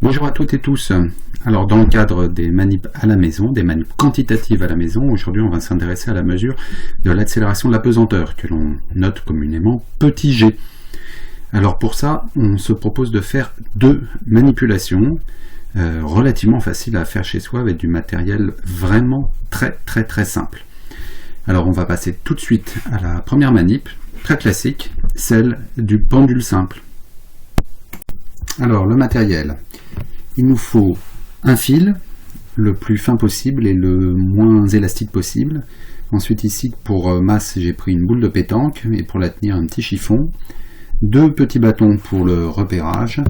Bonjour à toutes et tous. Alors dans le cadre des manips à la maison, des manips quantitatives à la maison, aujourd'hui on va s'intéresser à la mesure de l'accélération de la pesanteur, que l'on note communément petit g. Alors pour ça, on se propose de faire deux manipulations relativement faciles à faire chez soi avec du matériel vraiment très simple. Alors on va passer tout de suite à la première manip, très classique, celle du pendule simple. Alors le matériel, il nous faut un fil, le plus fin possible et le moins élastique possible. Ensuite ici, pour masse, j'ai pris une boule de pétanque et pour la tenir un petit chiffon. Deux petits bâtons pour le repérage.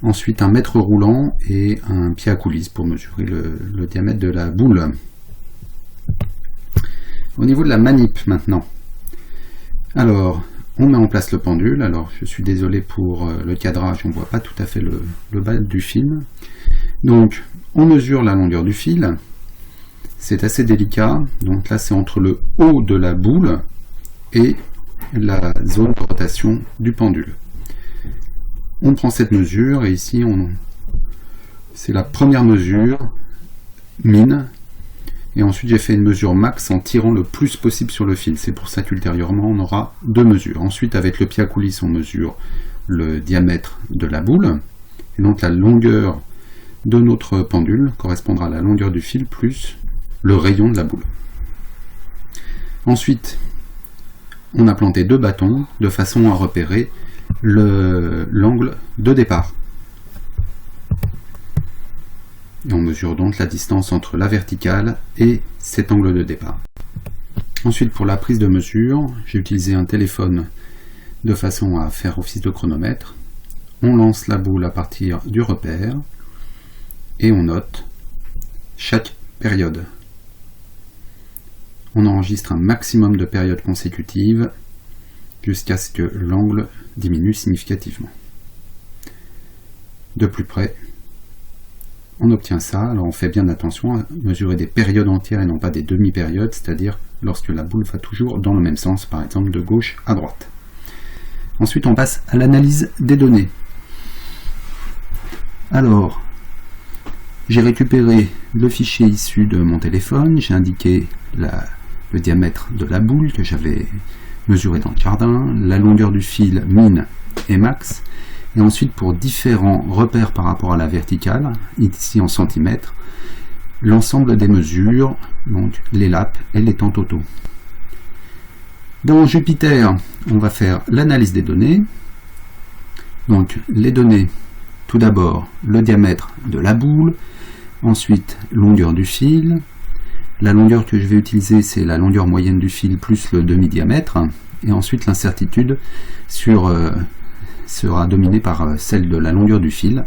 Ensuite un mètre roulant et un pied à coulisse pour mesurer le diamètre de la boule. Au niveau de la manip maintenant. Alors, on met en place le pendule. Alors, je suis désolé pour le cadrage, on ne voit pas tout à fait le bas du film. Donc, on mesure la longueur du fil. C'est assez délicat. Donc là, c'est entre le haut de la boule et la zone de rotation du pendule. On prend cette mesure et ici, c'est la première mesure, min. Et ensuite j'ai fait une mesure max en tirant le plus possible sur le fil. C'est pour ça qu'ultérieurement on aura deux mesures. Ensuite avec le pied à coulisse on mesure le diamètre de la boule. Et donc la longueur de notre pendule correspondra à la longueur du fil plus le rayon de la boule. Ensuite on a planté deux bâtons de façon à repérer l'angle de départ. Et on mesure donc la distance entre la verticale et cet angle de départ. Ensuite, pour la prise de mesure, j'ai utilisé un téléphone de façon à faire office de chronomètre. On lance la boule à partir du repère et on note chaque période. On enregistre un maximum de périodes consécutives jusqu'à ce que l'angle diminue significativement. De plus près, on obtient ça. Alors on fait bien attention à mesurer des périodes entières et non pas des demi-périodes, c'est-à-dire lorsque la boule va toujours dans le même sens, par exemple de gauche à droite. Ensuite on passe à l'analyse des données. Alors, j'ai récupéré le fichier issu de mon téléphone, j'ai indiqué le diamètre de la boule que j'avais mesuré dans le jardin, la longueur du fil min et max, et ensuite pour différents repères par rapport à la verticale, ici en centimètres, l'ensemble des mesures, donc les laps et les temps totaux. Dans Jupyter, on va faire l'analyse des données. Donc les données, tout d'abord le diamètre de la boule, ensuite longueur du fil. La longueur que je vais utiliser, c'est la longueur moyenne du fil plus le demi-diamètre, et ensuite l'incertitude sera dominée par celle de la longueur du fil.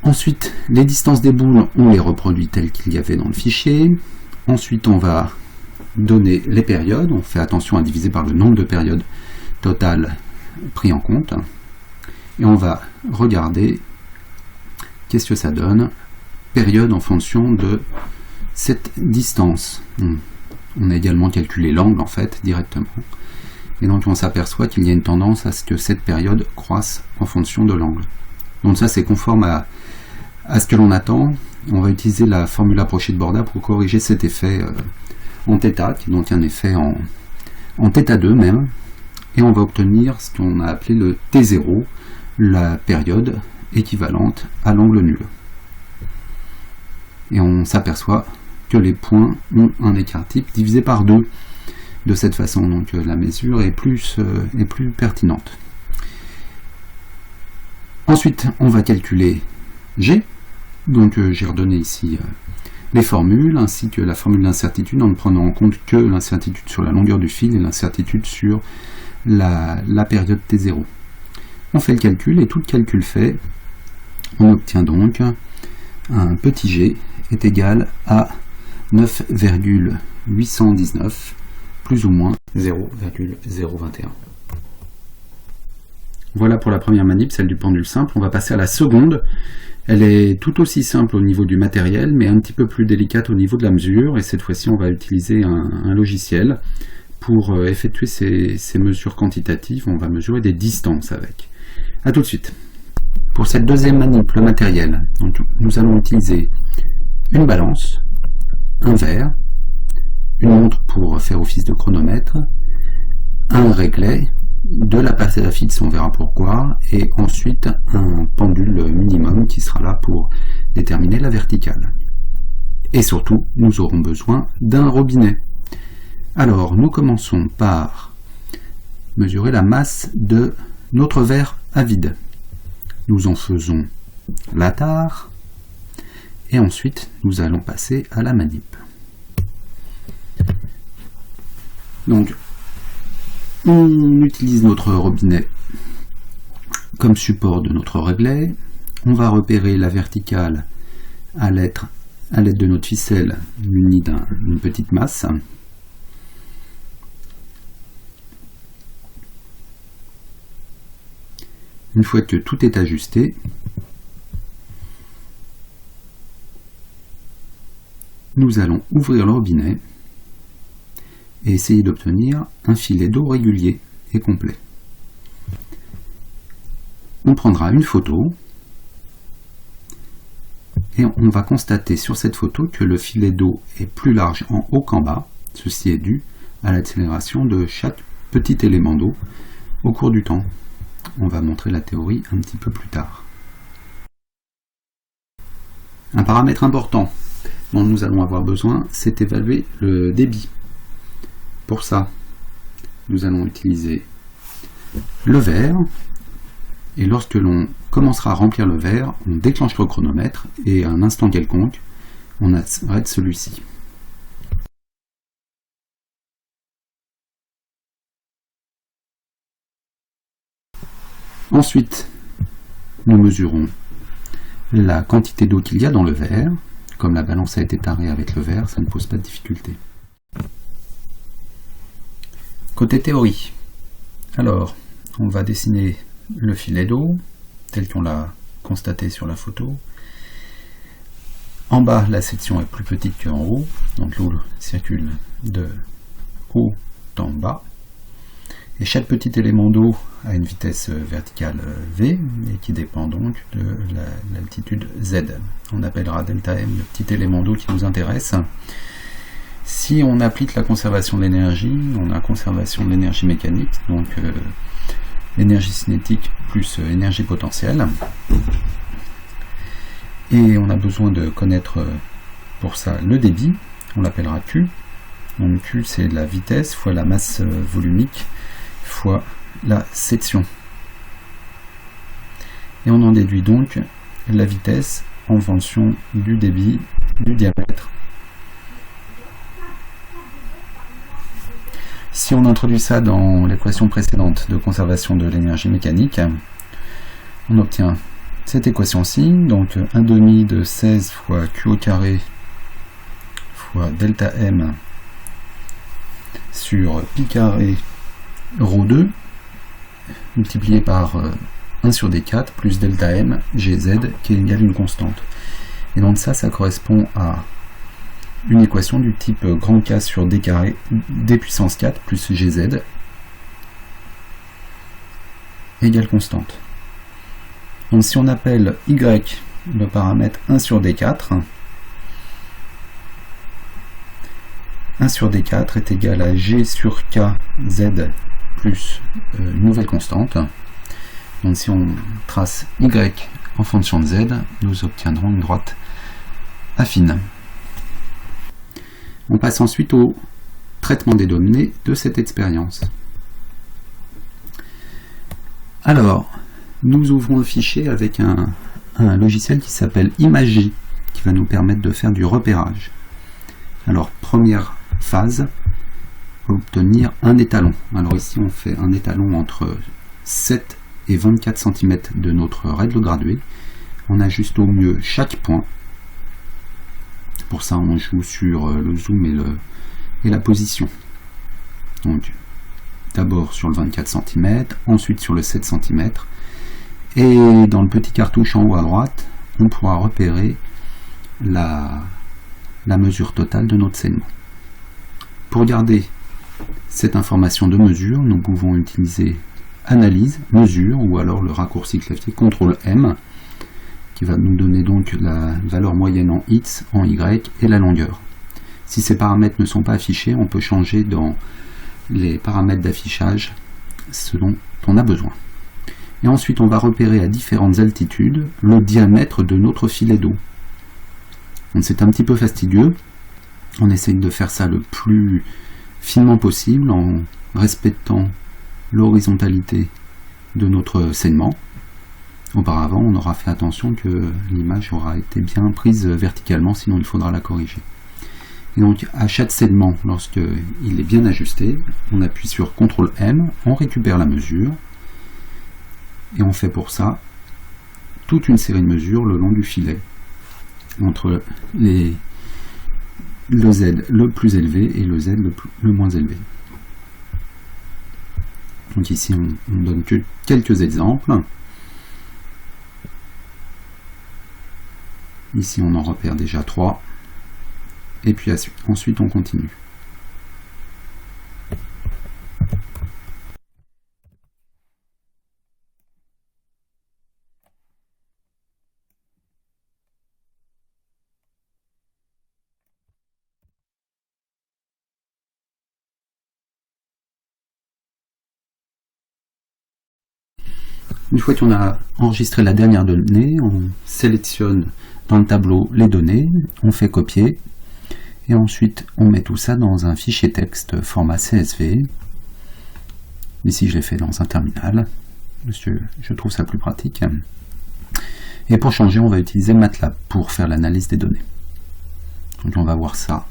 Ensuite, les distances des boules, on les reproduit telles qu'il y avait dans le fichier. Ensuite, on va donner les périodes. On fait attention à diviser par le nombre de périodes totales pris en compte. Et on va regarder qu'est-ce que ça donne. Période en fonction de cette distance. On a également calculé l'angle en fait directement. Et donc on s'aperçoit qu'il y a une tendance à ce que cette période croisse en fonction de l'angle. Donc ça c'est conforme à ce que l'on attend. On va utiliser la formule approchée de Borda pour corriger cet effet en θ, qui est donc un effet en θ2 même. Et on va obtenir ce qu'on a appelé le T0, la période équivalente à l'angle nul. Et on s'aperçoit que les points ont un écart type divisé par 2. De cette façon, donc la mesure est plus pertinente. Ensuite, on va calculer G. Donc j'ai redonné ici les formules, ainsi que la formule d'incertitude, en ne prenant en compte que l'incertitude sur la longueur du fil et l'incertitude sur la période T0. On fait le calcul, et tout le calcul fait, on obtient donc un petit g est égal à 9,819 plus ou moins 0,021. Voilà pour la première manip, celle du pendule simple. On va passer à la seconde. Elle est tout aussi simple au niveau du matériel, mais un petit peu plus délicate au niveau de la mesure. Et cette fois-ci, on va utiliser un logiciel pour effectuer ces mesures quantitatives. On va mesurer des distances avec. A tout de suite. Pour cette deuxième manip, le matériel, donc, nous allons utiliser une balance, un verre, une montre pour faire office de chronomètre, un réglet, de la pâte à fixe, on verra pourquoi, et ensuite un pendule minimum qui sera là pour déterminer la verticale. Et surtout, nous aurons besoin d'un robinet. Alors, nous commençons par mesurer la masse de notre verre à vide. Nous en faisons la tare, et ensuite nous allons passer à la manip. Donc, on utilise notre robinet comme support de notre réglet. On va repérer la verticale à l'aide de notre ficelle munie d'une petite masse. Une fois que tout est ajusté, nous allons ouvrir le robinet et essayer d'obtenir un filet d'eau régulier et complet. On prendra une photo et on va constater sur cette photo que le filet d'eau est plus large en haut qu'en bas. Ceci est dû à l'accélération de chaque petit élément d'eau au cours du temps. On va montrer la théorie un petit peu plus tard. Un paramètre important dont nous allons avoir besoin, c'est évaluer le débit. Pour ça, nous allons utiliser le verre, et lorsque l'on commencera à remplir le verre, on déclenche le chronomètre, et à un instant quelconque, on arrête celui-ci. Ensuite, nous mesurons la quantité d'eau qu'il y a dans le verre. Comme la balance a été tarée avec le verre, ça ne pose pas de difficulté. Côté théorie, alors, on va dessiner le filet d'eau, tel qu'on l'a constaté sur la photo. En bas, la section est plus petite qu'en haut, donc l'eau circule de haut en bas. Et chaque petit élément d'eau a une vitesse verticale V, et qui dépend donc de l'altitude Z. On appellera delta M le petit élément d'eau qui nous intéresse. Si on applique la conservation de l'énergie, on a conservation de l'énergie mécanique, donc énergie cinétique plus énergie potentielle. Et on a besoin de connaître pour ça le débit, on l'appellera Q. Donc Q, c'est la vitesse fois la masse volumique fois la section. Et on en déduit donc la vitesse en fonction du débit, du diamètre. Si on introduit ça dans l'équation précédente de conservation de l'énergie mécanique, on obtient cette équation-ci, donc 1 demi de 16 fois Q au carré fois delta M sur pi carré ρ 2 multiplié par 1 sur d4 plus delta M gz qui est égal à une constante. Et donc ça correspond à une équation du type grand K sur d carré d puissance 4 plus gz égale constante. Donc si on appelle y le paramètre 1 sur d4, 1 sur d4 est égal à g sur k z plus une nouvelle constante. Donc si on trace y en fonction de z, nous obtiendrons une droite affine. On passe ensuite au traitement des données de cette expérience. Alors, nous ouvrons le fichier avec un logiciel qui s'appelle Imagy, qui va nous permettre de faire du repérage. Alors, première phase, obtenir un étalon. Alors ici, on fait un étalon entre 7 et 24 cm de notre règle graduée. On ajuste au mieux chaque point. Pour ça, on joue sur le zoom et la position. Donc, d'abord sur le 24 cm, ensuite sur le 7 cm. Et dans le petit cartouche en haut à droite, on pourra repérer la mesure totale de notre segment. Pour garder cette information de mesure, nous pouvons utiliser Analyse, Mesure, ou alors le raccourci clavier CTRL M qui va nous donner donc la valeur moyenne en x, en y et la longueur. Si ces paramètres ne sont pas affichés, on peut changer dans les paramètres d'affichage ce dont on a besoin. Et ensuite, on va repérer à différentes altitudes le diamètre de notre filet d'eau. C'est un petit peu fastidieux. On essaye de faire ça le plus finement possible en respectant l'horizontalité de notre saignement. Auparavant, on aura fait attention que l'image aura été bien prise verticalement, sinon il faudra la corriger. Et donc, à chaque segment, lorsqu'il est bien ajusté, on appuie sur CTRL M, on récupère la mesure, et on fait pour ça toute une série de mesures le long du filet, entre le Z le plus élevé et le Z le moins élevé. Donc ici, on donne que quelques exemples. Ici, on en repère déjà 3. Et puis ensuite, on continue. Une fois qu'on a enregistré la dernière donnée, on sélectionne dans le tableau les données, on fait copier, et ensuite on met tout ça dans un fichier texte format CSV. Ici je l'ai fait dans un terminal, parce que je trouve ça plus pratique. Et pour changer, on va utiliser MATLAB pour faire l'analyse des données. Donc on va voir ça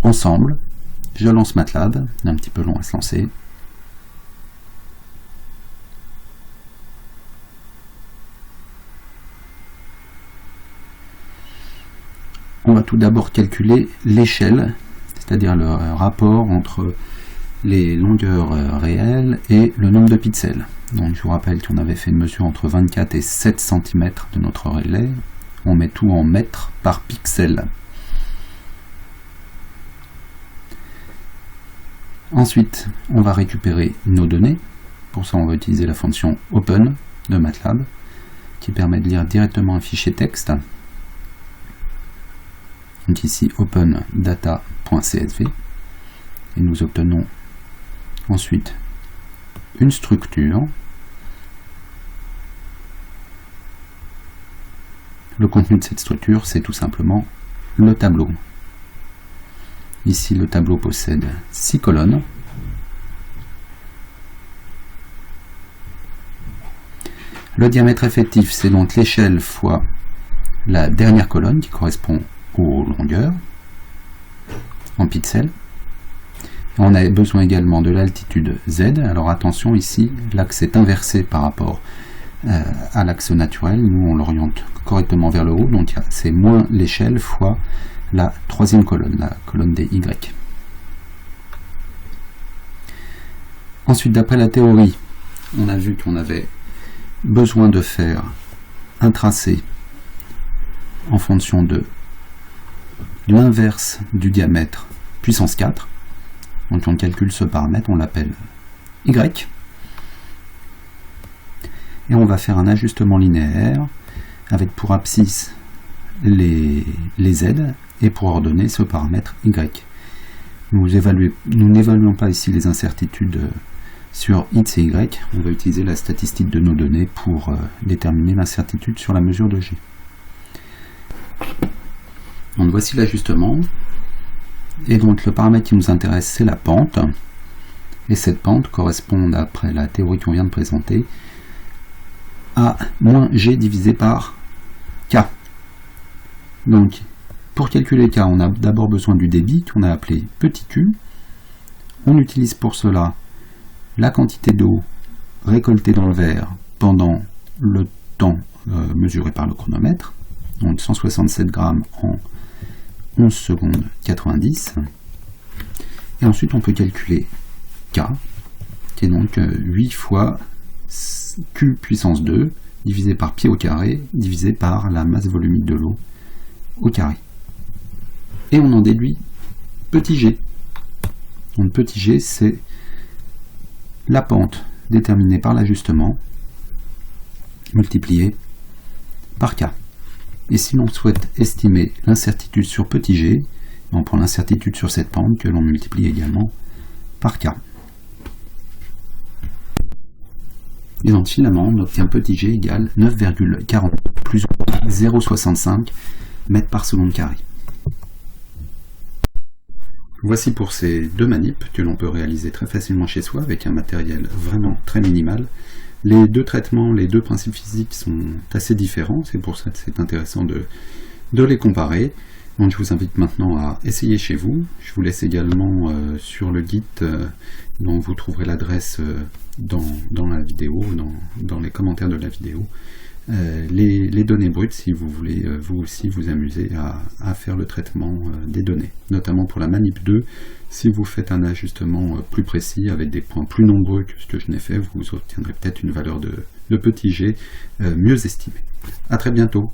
ensemble. Je lance MATLAB, il est un petit peu long à se lancer. On va tout d'abord calculer l'échelle, c'est-à-dire le rapport entre les longueurs réelles et le nombre de pixels. Donc je vous rappelle qu'on avait fait une mesure entre 24 et 7 cm de notre relais. On met tout en mètres par pixel. Ensuite, on va récupérer nos données. Pour ça, on va utiliser la fonction Open de MATLAB, qui permet de lire directement un fichier texte. Donc ici opendata.csv, et nous obtenons ensuite une structure. Le contenu de cette structure, c'est tout simplement le tableau. Ici, le tableau possède 6 colonnes. Le diamètre effectif, c'est donc l'échelle fois la dernière colonne qui correspond aux longueurs en pixels. On a besoin également de l'altitude Z. Alors attention, ici l'axe est inversé par rapport à l'axe naturel. Nous on l'oriente correctement vers le haut, donc c'est moins l'échelle fois la troisième colonne, la colonne des Y. Ensuite, d'après la théorie, on a vu qu'on avait besoin de faire un tracé en fonction de l'inverse du diamètre puissance 4. Donc on calcule ce paramètre, on l'appelle Y. Et on va faire un ajustement linéaire avec pour abscisse les Z et pour ordonner ce paramètre Y. Nous n'évaluons pas ici les incertitudes sur X et Y. On va utiliser la statistique de nos données pour déterminer l'incertitude sur la mesure de G. Donc voici l'ajustement, et donc le paramètre qui nous intéresse, c'est la pente, et cette pente correspond, d'après la théorie qu'on vient de présenter, à moins G divisé par K. Donc pour calculer K, on a d'abord besoin du débit qu'on a appelé petit q. On utilise pour cela la quantité d'eau récoltée dans le verre pendant le temps mesuré par le chronomètre, donc 167 grammes en 11 secondes 90. Et ensuite on peut calculer K, qui est donc 8 fois Q puissance 2 divisé par pi au carré divisé par la masse volumique de l'eau au carré. Et on en déduit petit g. Donc petit g, c'est la pente déterminée par l'ajustement multipliée par cas. Et si l'on souhaite estimer l'incertitude sur petit g, on prend l'incertitude sur cette pente que l'on multiplie également par k. Et donc finalement, on obtient petit g égale 9,40 plus ou moins 0,65 mètres par seconde carré. Voici pour ces deux manips que l'on peut réaliser très facilement chez soi avec un matériel vraiment très minimal. Les deux traitements, les deux principes physiques sont assez différents, c'est pour ça que c'est intéressant de les comparer. Donc je vous invite maintenant à essayer chez vous. Je vous laisse également sur le Git, dont vous trouverez l'adresse dans la vidéo, dans les commentaires de la vidéo, les données brutes si vous voulez vous aussi vous amuser à faire le traitement des données, notamment pour la manip 2. Si vous faites un ajustement plus précis avec des points plus nombreux que ce que je n'ai fait, vous obtiendrez peut-être une valeur de petit g mieux estimée. A très bientôt.